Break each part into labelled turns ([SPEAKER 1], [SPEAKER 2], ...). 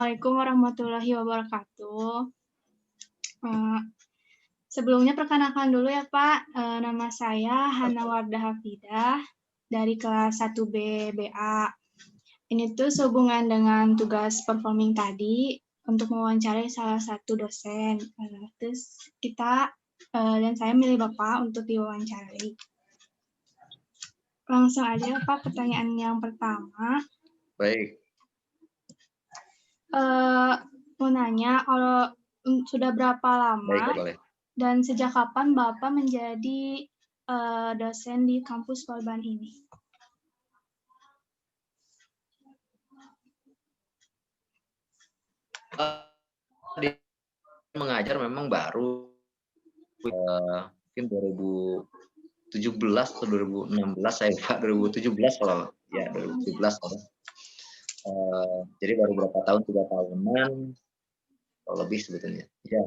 [SPEAKER 1] Assalamualaikum warahmatullahi wabarakatuh. Eee, Sebelumnya perkenalkan dulu ya Pak, nama saya Hana Wardah Hafidah dari kelas 1B BA. Ini tuh sehubungan dengan tugas performing tadi untuk mewawancarai salah satu dosen. Terus kita dan saya milih Bapak untuk diwawancarai. Langsung aja Pak, pertanyaan yang pertama.
[SPEAKER 2] Baik.
[SPEAKER 1] Mau nanya, kalau sudah berapa lama
[SPEAKER 2] Baik, boleh.
[SPEAKER 1] dan sejak kapan Bapak menjadi dosen di kampus Polban ini?
[SPEAKER 2] Dia mengajar memang baru, mungkin 2017 atau 2016 saya lupa, 2017 kalau ya 2017 kalau. Jadi baru berapa tahun, 3 tahunan atau lebih sebetulnya. Ya.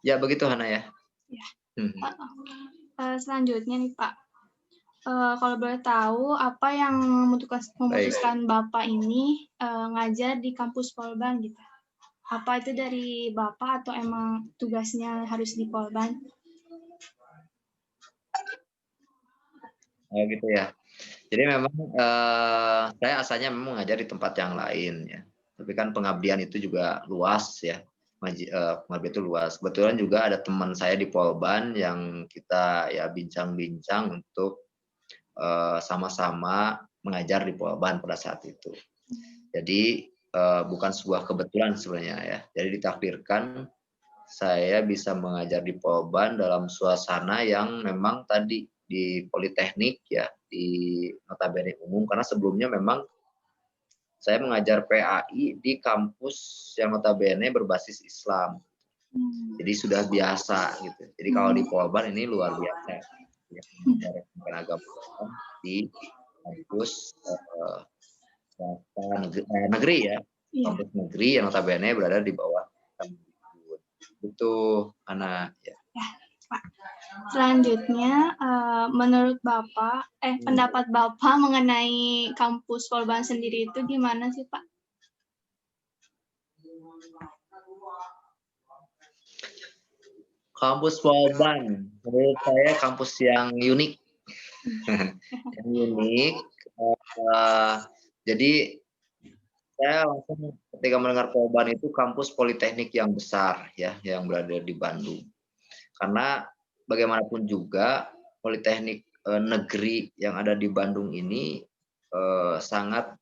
[SPEAKER 2] Ya begitu Hana ya.
[SPEAKER 1] Ya. Selanjutnya nih Pak, kalau boleh tahu apa yang memutuskan Bapak ini ngajar di kampus Polban gitu? Apa itu dari Bapak atau emang tugasnya harus di Polban?
[SPEAKER 2] Oh gitu ya. Jadi memang saya asalnya memang mengajar di tempat yang lain ya. Tapi kan pengabdian itu juga luas ya. Pengabdian itu luas. Kebetulan juga ada teman saya di Polban yang kita ya bincang-bincang untuk sama-sama mengajar di Polban pada saat itu. Jadi bukan sebuah kebetulan sebenarnya ya. Jadi ditakdirkan saya bisa mengajar di Polban dalam suasana yang memang tadi di Politeknik ya, di notabene umum, karena sebelumnya memang saya mengajar PAI di kampus yang notabene berbasis Islam. Jadi sudah biasa gitu. Jadi kalau di Polban ini luar biasa ya, mengajar agama di kampus negeri ya, kampus negeri yang notabene berada di bawah Kemdikbud. Itu anak ya.
[SPEAKER 1] Pak. Selanjutnya, menurut Bapak, pendapat Bapak mengenai kampus Polban sendiri itu gimana sih, Pak?
[SPEAKER 2] Kampus Polban, menurut saya kampus yang unik. Yang unik, jadi saya langsung ketika mendengar Polban itu kampus politeknik yang besar ya, yang berada di Bandung. Karena bagaimanapun juga politeknik negeri yang ada di Bandung ini sangat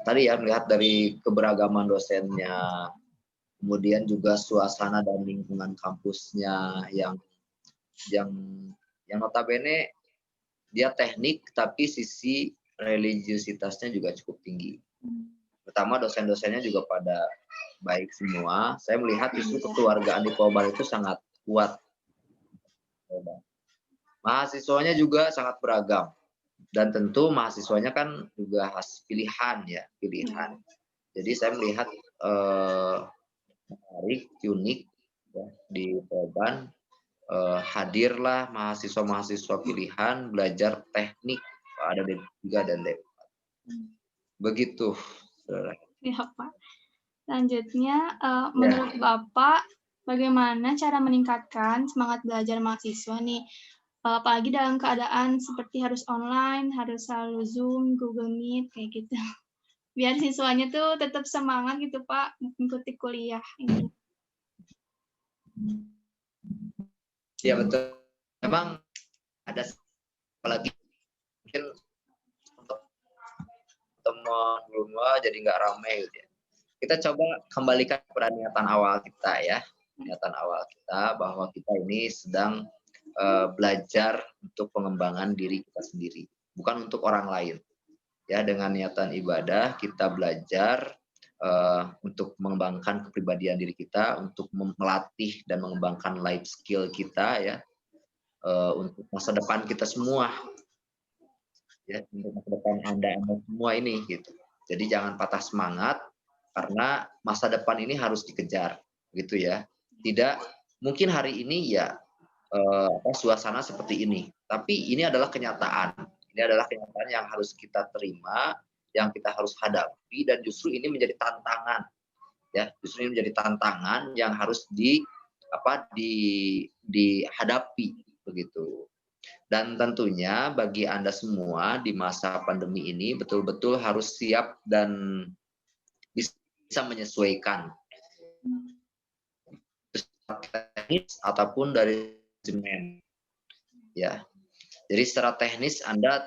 [SPEAKER 2] tadi ya melihat dari keberagaman dosennya, kemudian juga suasana dan lingkungan kampusnya yang notabene dia teknik tapi sisi religiusitasnya juga cukup tinggi. Pertama dosen-dosennya juga pada baik semua. Saya melihat justru kekeluargaan di Polban itu sangat kuat. Mahasiswanya juga sangat beragam. Dan tentu mahasiswanya kan juga pilihan ya, pilihan. Jadi saya melihat menarik, unik ya, di Polban. Hadirlah mahasiswa-mahasiswa pilihan belajar teknik ada D3 dan D4. Begitu, saudara.
[SPEAKER 1] Ya, Pak. Selanjutnya, menurut Bapak, bagaimana cara meningkatkan semangat belajar mahasiswa nih? Apalagi dalam keadaan seperti harus online, harus selalu Zoom, Google Meet, kayak gitu. Biar siswanya tuh tetap semangat gitu, Pak, mengikuti kuliah ini.
[SPEAKER 2] Ya betul. Memang ada apalagi mungkin untuk teman rumah jadi nggak ramai gitu ya. Kita coba kembalikan kepada niatan awal kita ya. Niatan awal kita bahwa kita ini sedang belajar untuk pengembangan diri kita sendiri, bukan untuk orang lain. Ya, dengan niatan ibadah kita belajar untuk mengembangkan kepribadian diri kita, untuk melatih dan mengembangkan life skill kita ya, untuk masa depan kita semua. Ya, untuk masa depan Anda semua ini gitu. Jadi jangan patah semangat karena masa depan ini harus dikejar, gitu ya. Tidak mungkin hari ini ya suasana seperti ini, tapi ini adalah kenyataan. Ini adalah kenyataan yang harus kita terima yang kita harus hadapi, dan justru ini menjadi tantangan, ya. Justru ini menjadi tantangan yang harus dihadapi begitu. Dan tentunya bagi Anda semua di masa pandemi ini betul-betul harus siap dan bisa menyesuaikan teknis ataupun dari manajemen, ya. Jadi secara teknis Anda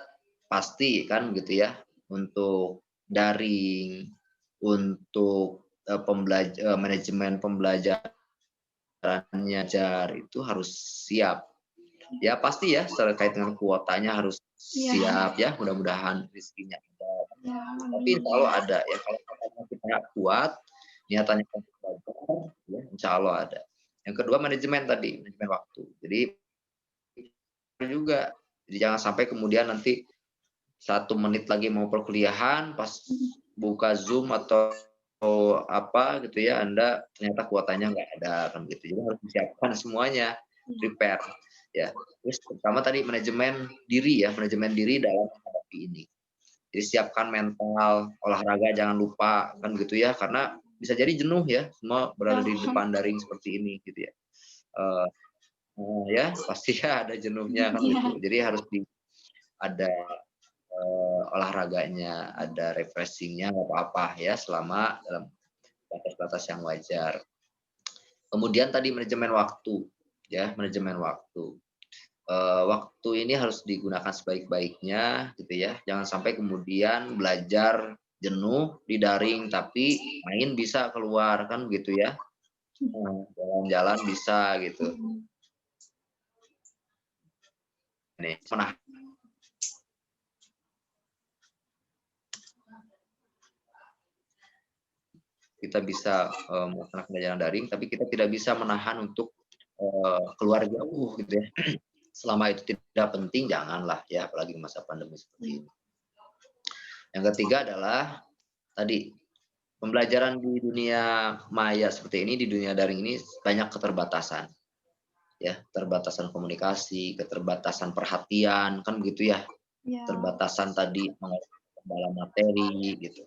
[SPEAKER 2] pasti kan gitu ya, untuk daring, untuk manajemen pembelajarannya itu harus siap. Ya pasti ya, terkait dengan kuotanya harus siap ya, mudah-mudahan rezekinya ada. Tapi insya Allah ada ya, kalau kita kuat, niatannya untuk belajar, ya insya Allah ada. Yang kedua manajemen tadi, manajemen waktu. Jadi juga, jadi jangan sampai kemudian nanti 1 menit lagi mau perkuliahan, pas buka Zoom atau apa gitu ya, Anda ternyata kuotanya nggak ada kan gitu. Jadi harus disiapkan semuanya, prepare ya. Terus pertama tadi manajemen diri ya, manajemen diri dalam menghadapi ini. Jadi siapkan mental, olahraga jangan lupa kan gitu ya, karena bisa jadi jenuh ya, semua berada di depan daring seperti ini gitu ya. Ya pasti ya ada jenuhnya kan gitu. Jadi harus ada olahraganya, ada refreshingnya, nggak apa-apa ya, selama dalam batas-batas yang wajar. Kemudian tadi manajemen waktu, ya manajemen waktu. Waktu ini harus digunakan sebaik-baiknya, gitu ya. Jangan sampai kemudian belajar jenuh di daring, tapi main bisa keluar kan, gitu ya. Jalan-jalan bisa gitu. Nih, kita bisa melaksanakan pembelajaran daring, tapi kita tidak bisa menahan untuk keluar jauh gitu ya. Selama itu tidak penting, janganlah ya, apalagi di masa pandemi seperti ini. Yang ketiga adalah tadi, pembelajaran di dunia maya seperti ini, di dunia daring ini banyak keterbatasan. Ya, keterbatasan komunikasi, keterbatasan perhatian, kan begitu ya. Keterbatasan tadi dalam materi gitu.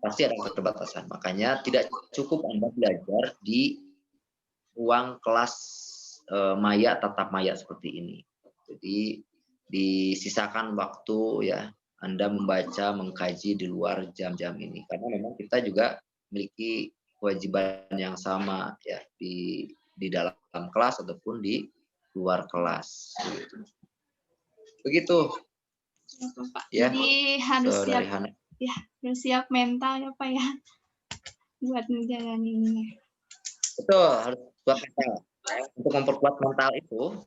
[SPEAKER 2] Pasti ada keterbatasan. Makanya tidak cukup Anda belajar di ruang kelas maya, tatap maya seperti ini. Jadi disisakan waktu ya, Anda membaca, mengkaji di luar jam-jam ini. Karena memang kita juga memiliki kewajiban yang sama ya, di dalam kelas ataupun di luar kelas. Begitu.
[SPEAKER 1] Ya, jadi harus siap, ya, harus siap mental ya Pak ya, buat menjalaninya.
[SPEAKER 2] Betul, harus kuat mental. Untuk memperkuat mental itu,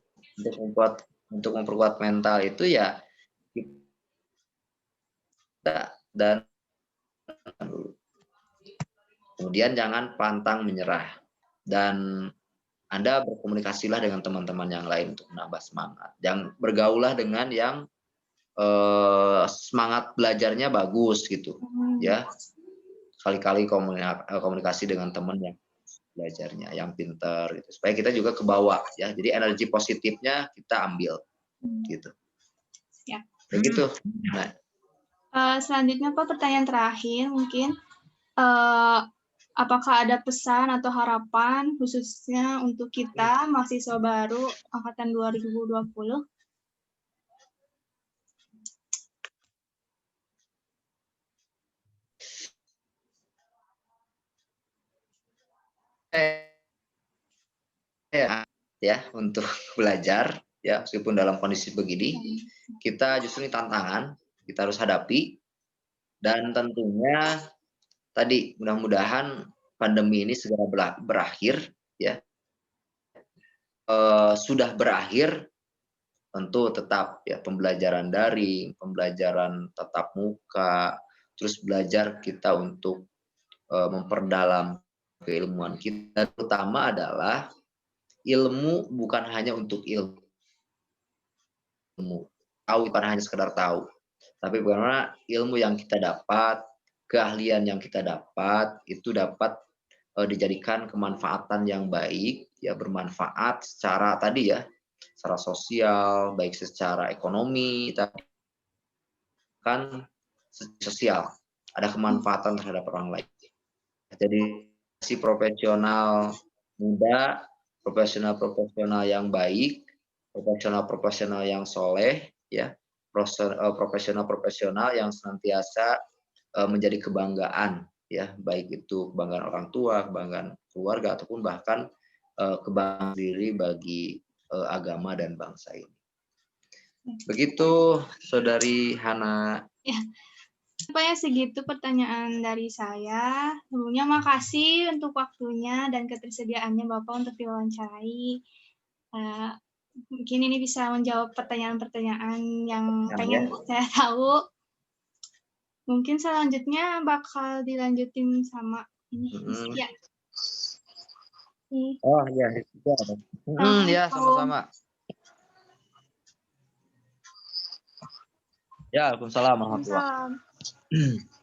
[SPEAKER 2] untuk memperkuat mental itu ya kita, dan kemudian jangan pantang menyerah, dan Anda berkomunikasilah dengan teman-teman yang lain untuk menambah semangat. Jangan bergaullah dengan yang semangat belajarnya bagus gitu ya. Kali-kali komunikasi dengan teman yang belajarnya yang pintar gitu, supaya kita juga kebawa ya. Jadi energi positifnya kita ambil gitu.
[SPEAKER 1] Ya.
[SPEAKER 2] Begitu. Nah,
[SPEAKER 1] selanjutnya Pak, pertanyaan terakhir mungkin, apakah ada pesan atau harapan khususnya untuk kita mahasiswa baru angkatan 2020?
[SPEAKER 2] ya untuk belajar ya, meskipun dalam kondisi begini, kita justru ini tantangan kita harus hadapi, dan tentunya tadi mudah-mudahan pandemi ini segera berakhir ya. Sudah berakhir, tentu tetap ya pembelajaran daring, pembelajaran tatap muka, terus belajar kita untuk memperdalam keilmuan kita, terutama adalah ilmu bukan hanya untuk ilmu, tahu bukan hanya sekedar tahu, tapi bagaimana ilmu yang kita dapat, keahlian yang kita dapat, itu dapat dijadikan kemanfaatan yang baik, ya bermanfaat secara tadi ya, secara sosial, baik secara ekonomi, kan sosial, ada kemanfaatan terhadap orang lain. Jadi si profesional muda, profesional yang baik, profesional yang soleh, ya, profesional yang senantiasa menjadi kebanggaan, ya, baik itu kebanggaan orang tua, kebanggaan keluarga, ataupun bahkan kebanggaan diri bagi agama dan bangsa ini. Begitu, Saudari Hana.
[SPEAKER 1] Ya, supaya segitu pertanyaan dari saya. Sebelumnya makasih untuk waktunya dan ketersediaannya Bapak untuk diwawancarai. Mungkin ini bisa menjawab pertanyaan-pertanyaan yang pengen saya tahu. Mungkin selanjutnya bakal dilanjutin sama ini. Ya.
[SPEAKER 2] Oh iya, itu ada. Ya, sama-sama. Ya, Waalaikumsalam warahmatullahi wabarakatuh.